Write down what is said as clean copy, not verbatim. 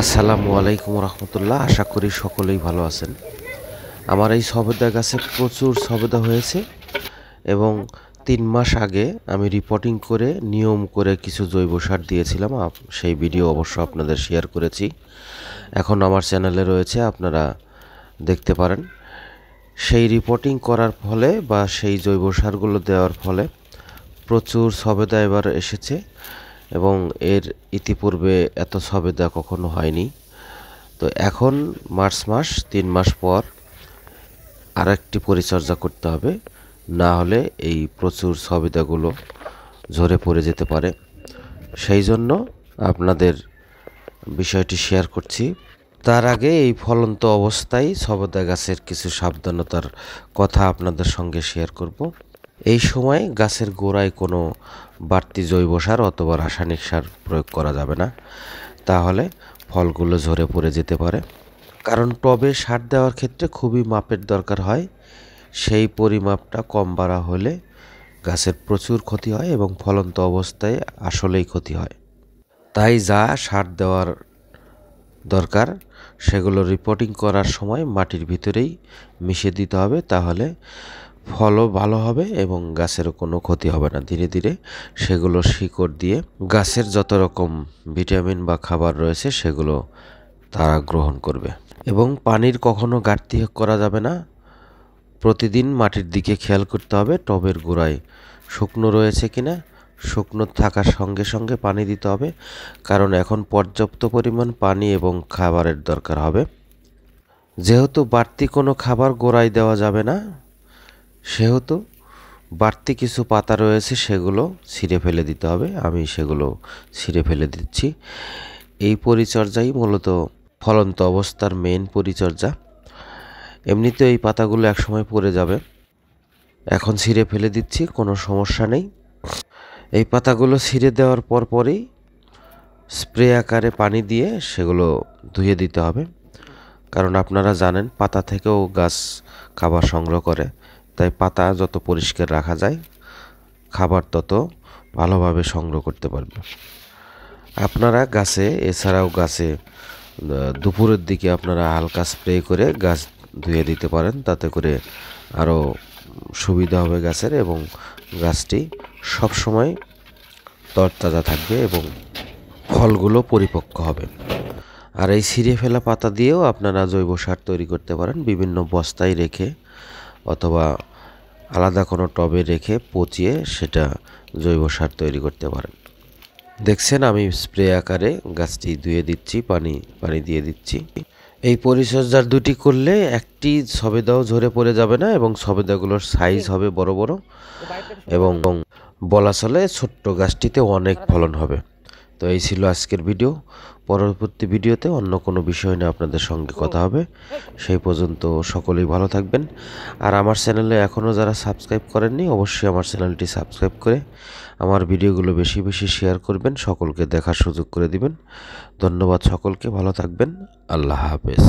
আসসালামু আলাইকুম রহমতুল্লাহ। আশা করি সকলেই ভালো আছেন। আমার এই সবেদা গাছে প্রচুর সবেদা হয়েছে এবং 3 মাস আগে আমি রিপোর্টিং করে নিয়ম করে কিছু জৈব সার দিয়েছিলাম। সেই ভিডিও অবশ্য আপনাদের শেয়ার করেছি, এখন আমার চ্যানেলে রয়েছে, আপনারা দেখতে পারেন। সেই রিপোর্টিং করার ফলে বা সেই জৈব সারগুলো দেওয়ার ফলে প্রচুর সবেদা এবার এসেছে এবং এর ইতিপূর্বে এত সবেদা কখনো হয়নি। তো এখন মার্চ মাস 3 মাস পর আরেকটি পরিচর্যা করতে হবে, না হলে এই প্রচুর সবেদাগুলো ঝরে পড়ে যেতে পারে। সেই জন্য আপনাদের বিষয়টি শেয়ার করছি। তার আগে এই ফলন্ত অবস্থায় সবেদা গাছের কিছু সাবধানতার কথা আপনাদের সঙ্গে শেয়ার করব। এই সময় গাছের গোড়ায় কোনো বাড়তি জৈব সার অথবা রাসায়নিক সার প্রয়োগ করা যাবে না, তাহলে ফলগুলো ঝরে পড়ে যেতে পারে। কারণ টবে সার দেওয়ার ক্ষেত্রে খুবই মাপের দরকার হয়, সেই পরিমাপটা কম বাড়া হলে গাছের প্রচুর ক্ষতি হয় এবং ফলন্ত অবস্থায় আসলেই ক্ষতি হয়। তাই যা সার দেওয়ার দরকার সেগুলো রিপোর্টিং করার সময় মাটির ভিতরেই মিশিয়ে দিতে হবে, তাহলে ফলও ভালো হবে এবং গাছেরও কোনো ক্ষতি হবে না। ধীরে ধীরে সেগুলো শিকড় দিয়ে গাছের যত রকম ভিটামিন বা খাবার রয়েছে সেগুলো তারা গ্রহণ করবে। এবং পানির কখনো ঘাটতি করা যাবে না। প্রতিদিন মাটির দিকে খেয়াল করতে হবে টবের গোড়ায় শুকনো রয়েছে কিনা। শুকনো থাকার সঙ্গে সঙ্গে পানি দিতে হবে, কারণ এখন পর্যাপ্ত পরিমাণ পানি এবং খাবারের দরকার হবে। যেহেতু বাড়তি কোনো খাবার গোড়ায় দেওয়া যাবে না, সেহেতু বাড়তি কিছু পাতা রয়েছে সেগুলো ছিঁড়ে ফেলে দিতে হবে। আমি সেগুলো ছিঁড়ে ফেলে দিচ্ছি। এই পরিচর্যাই মূলত ফলন্ত অবস্থার মেইন পরিচর্যা। এমনিতে এই পাতাগুলো একসময় পড়ে যাবে, এখন ছিঁড়ে ফেলে দিচ্ছি, কোনো সমস্যা নেই। এই পাতাগুলো ছিঁড়ে দেওয়ার পরই স্প্রে আকারে পানি দিয়ে সেগুলো ধুয়ে দিতে হবে, কারণ আপনারা জানেন পাতা থেকেও গাছ খাবার সংগ্রহ করে। তাই পাতা যত পরিষ্কার রাখা যায় খাবার তত ভালোভাবে সংগ্রহ করতে পারবে। আপনারা গাছে এছাড়াও গাছে দুপুরের দিকে আপনারা হালকা স্প্রে করে গাছ ধুয়ে দিতে পারেন, তাতে করে আরও সুবিধা হবে গাছের এবং গাছটি সবসময় তরতাজা থাকবে এবং ফলগুলো পরিপক্ক হবে। আর এই ছিঁড়ে ফেলা পাতা দিয়েও আপনারা জৈব সার তৈরি করতে পারেন, বিভিন্ন বস্তায় রেখে অথবা আলাদা কোনো টবে রেখে পচিয়ে সেটা জৈব সার তৈরি করতে পারেন। দেখছেন আমি স্প্রে আকারে গাছটি ধুয়ে দিচ্ছি, পানি দিয়ে দিচ্ছি। এই পরিচর্যার দুটি করলে একটি সবেদাও ঝরে পড়ে যাবে না এবং সবেদাগুলোর সাইজ হবে বড় বড় এবং বলা চলে ছোট্ট গাছটিতে অনেক ফলন হবে। তো এই ছিল আজকের ভিডিও। পরবর্তী ভিডিওতে অন্য কোনো বিষয় নিয়ে আপনাদের সঙ্গে কথা হবে। সেই পর্যন্ত সকলেই ভালো থাকবেন। আর আমার চ্যানেলে এখনও যারা সাবস্ক্রাইব করেননি অবশ্যই আমার চ্যানেলটি সাবস্ক্রাইব করে আমার ভিডিওগুলো বেশি বেশি শেয়ার করবেন, সকলকে দেখার সুযোগ করে দিবেন। ধন্যবাদ সকলকে, ভালো থাকবেন। আল্লাহ হাফেজ।